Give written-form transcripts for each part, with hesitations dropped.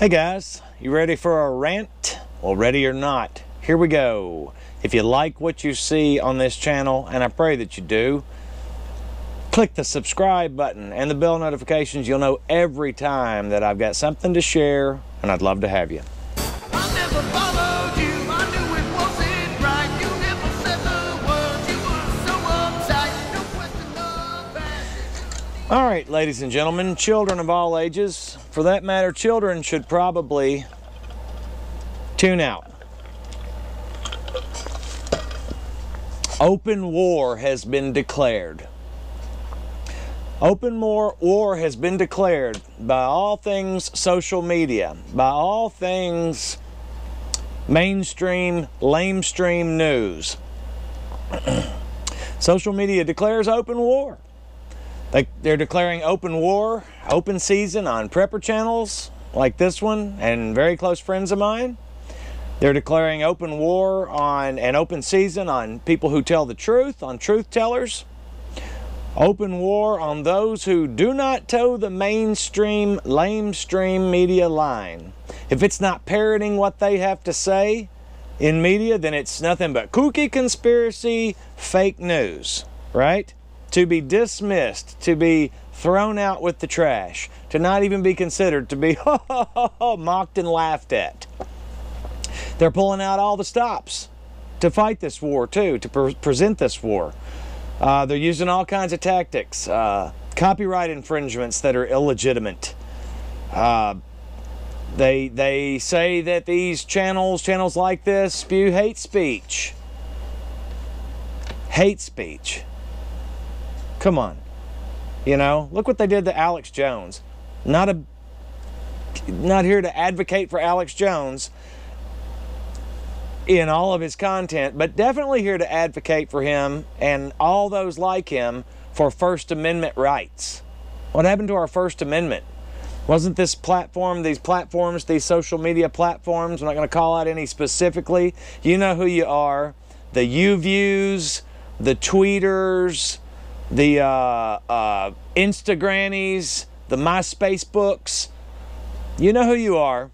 Hey guys, you ready for a rant? Well, ready or not, here we go. If you like what you see on this channel, and I pray that you do, click the subscribe button and the bell notifications. You'll know every time that I've got something to share, and I'd love to have you. All right, ladies and gentlemen, children of all ages, for that matter, children should probably tune out. Open war has been declared. Open war has been declared by all things social media, by all things mainstream, lamestream news. Social media declares open war. They're declaring open war, open season on prepper channels like this one and very close friends of mine. They're declaring open war on an open season on people who tell the truth, on truth tellers. Open war on those who do not toe the mainstream, lamestream media line. If it's not parroting what they have to say in media, then it's nothing but kooky conspiracy, fake news, right? To be dismissed, to be thrown out with the trash, to not even be considered, to be mocked and laughed at. They're pulling out all the stops to fight this war too, to present this war. They're using all kinds of tactics, copyright infringements that are illegitimate. They say that these channels like this spew hate speech. Hate speech. Come on. You know, look what they did to Alex Jones. Not here to advocate for Alex Jones in all of his content, but definitely here to advocate for him and all those like him for First Amendment rights. What happened to our First Amendment? Wasn't this platform, these social media platforms, I'm not going to call out any specifically, you know who you are, the YouViews, the tweeters, the Instagrannies, the MySpace books, you know who you are.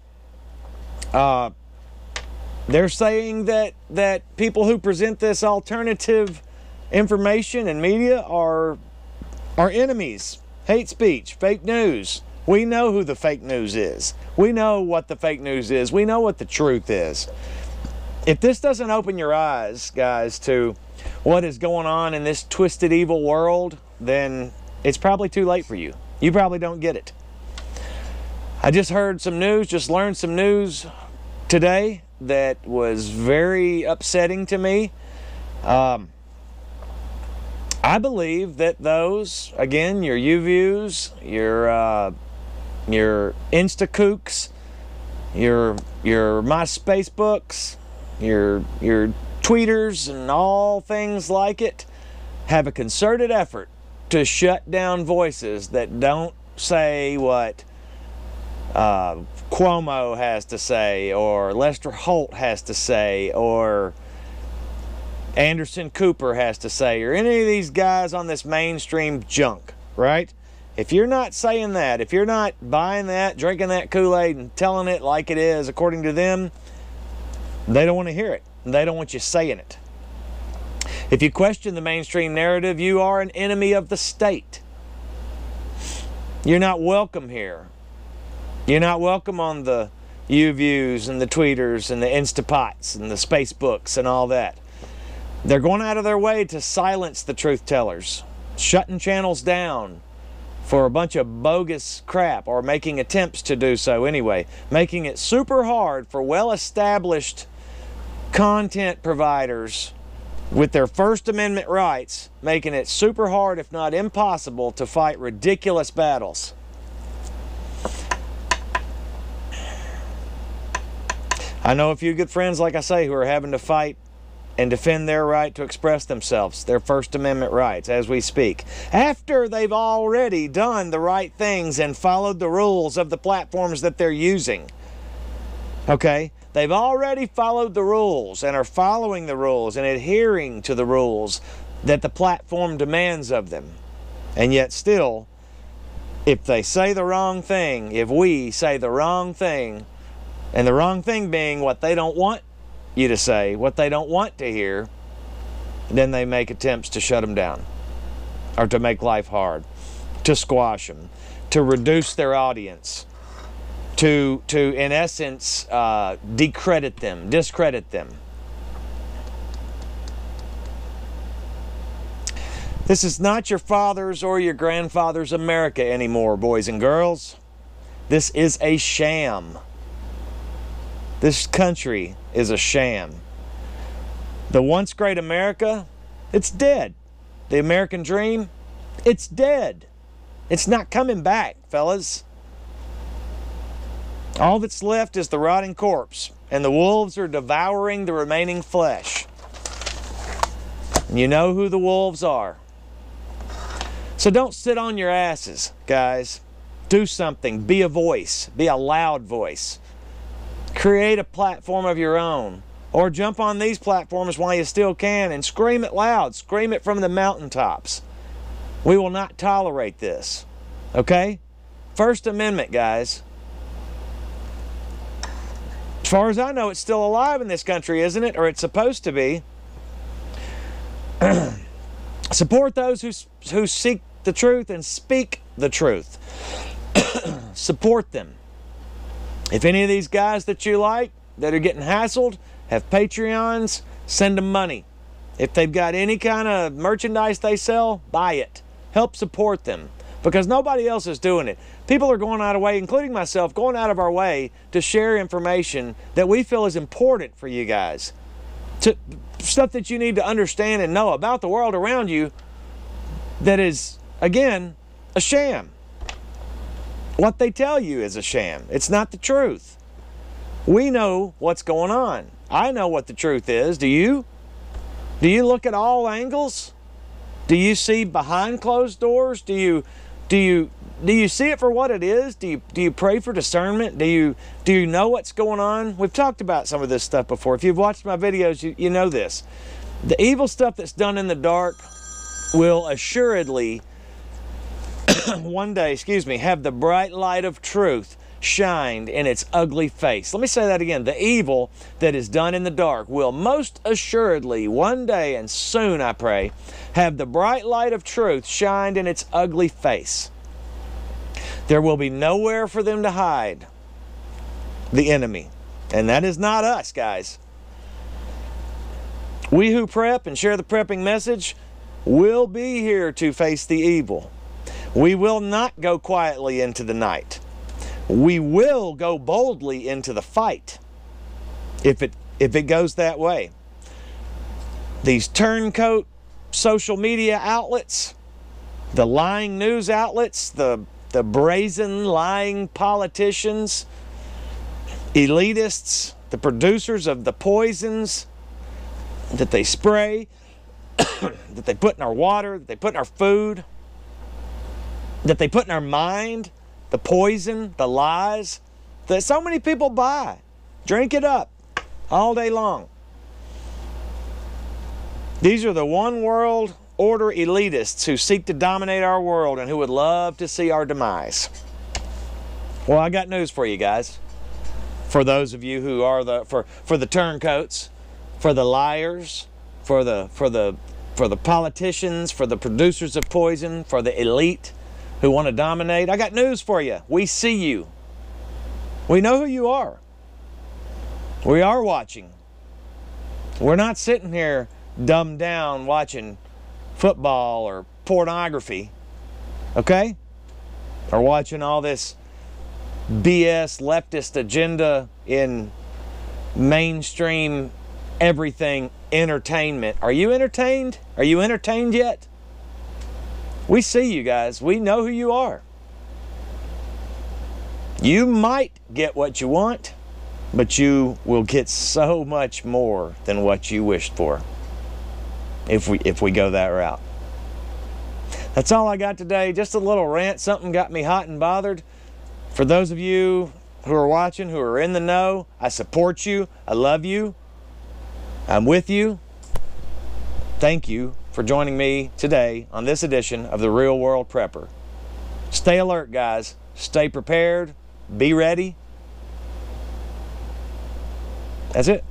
They're saying that people who present this alternative information and media are enemies, hate speech, fake news. We know who the fake news is. We know what the fake news is. We know what the truth is. If this doesn't open your eyes, guys, to what is going on in this twisted, evil world, then it's probably too late for you. You probably don't get it. I just heard some news, just learned some news today that was very upsetting to me. I believe that those, again, your YouViews, your Instakooks, your MySpace books, your tweeters and all things like it, have a concerted effort to shut down voices that don't say what Cuomo has to say, or Lester Holt has to say, or Anderson Cooper has to say, or any of these guys on this mainstream junk, right? If you're not saying that, if you're not buying that, drinking that Kool-Aid and telling it like it is according to them, they don't want to hear it. They don't want you saying it. If you question the mainstream narrative, you are an enemy of the state. You're not welcome here. You're not welcome on the YouViews and the tweeters and the Instapots and the Spacebooks and all that. They're going out of their way to silence the truth tellers, shutting channels down for a bunch of bogus crap, or making attempts to do so anyway, making it super hard for well-established content providers with their First Amendment rights, making it super hard, if not impossible, to fight ridiculous battles. I know a few good friends, like I say, who are having to fight and defend their right to express themselves, their First Amendment rights, as we speak, after they've already done the right things and followed the rules of the platforms that they're using. Okay? They've already followed the rules and are following the rules and adhering to the rules that the platform demands of them. And yet still, If they say the wrong thing, if we say the wrong thing, and the wrong thing being what they don't want you to say, what they don't want to hear, then they make attempts to shut them down, or to make life hard, to squash them, to reduce their audience, to in essence, discredit them. This is not your father's or your grandfather's America anymore, boys and girls. This is a sham. This country is a sham. The once great America, it's dead. The American dream, it's dead. It's not coming back, fellas. All that's left is the rotting corpse, and the wolves are devouring the remaining flesh. You know who the wolves are. So don't sit on your asses, guys. Do something. Be a voice. Be a loud voice. Create a platform of your own. Or jump on these platforms while you still can and scream it loud. Scream it from the mountaintops. We will not tolerate this. Okay? First Amendment, guys. As far as I know, it's still alive in this country, isn't it? Or it's supposed to be. Support those who seek the truth and speak the truth. Support them. If any of these guys that you like that are getting hassled have Patreons, send them money. If they've got any kind of merchandise they sell, buy it. Help support them, because nobody else is doing it. People are going out of way, including myself, going out of our way to share information that we feel is important for you guys. Stuff that you need to understand and know about the world around you that is, again, a sham. What they tell you is a sham. It's not the truth. We know what's going on. I know what the truth is. Do you? Do you look at all angles? Do you see behind closed doors? Do you see it for what it is? Do you pray for discernment? Do you know what's going on? We've talked about some of this stuff before. If you've watched my videos, you know this. The evil stuff that's done in the dark will assuredly one day, have the bright light of truth shined in its ugly face. Let me say that again. The evil that is done in the dark will most assuredly one day, and soon I pray, have the bright light of truth shined in its ugly face. There will be nowhere for them to hide the enemy. And that is not us, guys. We who prep and share the prepping message will be here to face the evil. We will not go quietly into the night. We will go boldly into the fight if it goes that way. These turncoat social media outlets, the lying news outlets, the brazen lying politicians, elitists, the producers of the poisons that they spray, that they put in our water, that they put in our food, that they put in our mind, the poison, the lies that so many people buy. Drink it up all day long. These are the one world order elitists who seek to dominate our world and who would love to see our demise. Well, I got news for you guys. For those of you who are for the turncoats, for the liars, for the politicians, for the producers of poison, for the elite who want to dominate, I got news for you. We see you. We know who you are. We are watching. We're not sitting here dumbed down watching football or pornography, okay? Or watching all this BS leftist agenda in mainstream everything entertainment. Are you entertained? Are you entertained yet? We see you guys. We know who you are. You might get what you want, but you will get so much more than what you wished for if we go that route. That's all I got today. Just a little rant. Something got me hot and bothered. For those of you who are watching, who are in the know, I support you. I love you. I'm with you. Thank you for joining me today on this edition of the Real World Prepper. Stay Stay alert, guys. Stay prepared. Be ready. That's it.